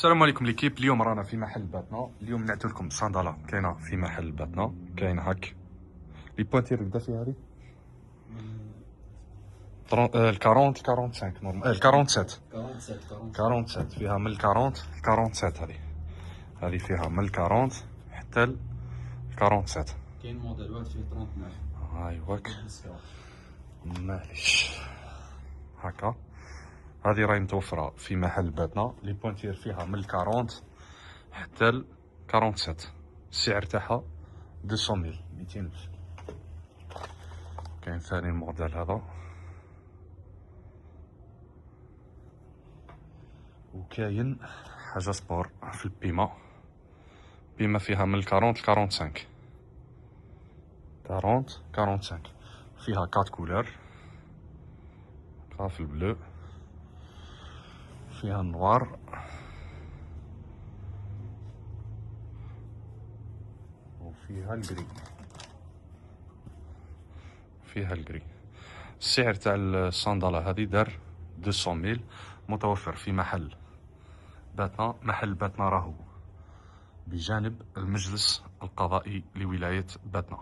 السلام عليكم ليكيب. اليوم رانا في محل باتنا. اليوم نعطي لكم صندالة كاينه في محل باتنا. كاين هاك لي بوانتير بدا فيها هذه ال 40 45 نورمال ال 47 47 فيها من ال 40 ل 47. هذه فيها من ال 40 حتى ال 47. كاين موديل واحد فيه 39. ايواك معليش هكا. هذه راهي متوفرة في محل باتنا. لي بوانتير فيها من ال 40 حتى ال 47. السعر تاعها 200,000 200,000. كاين ثاني الموديل هذا، وكاين حاجة سبور في البيما. بيما فيها من ال 40 ل 45 40 45. فيها 4 كولور، في البلو، فيها النوار، وفيها الجري، فيها الجري. السعر تاع الصندالة هذه دار 200,000. متوفر في محل باتنا. محل باتنا راهو بجانب المجلس القضائي لولاية باتنا.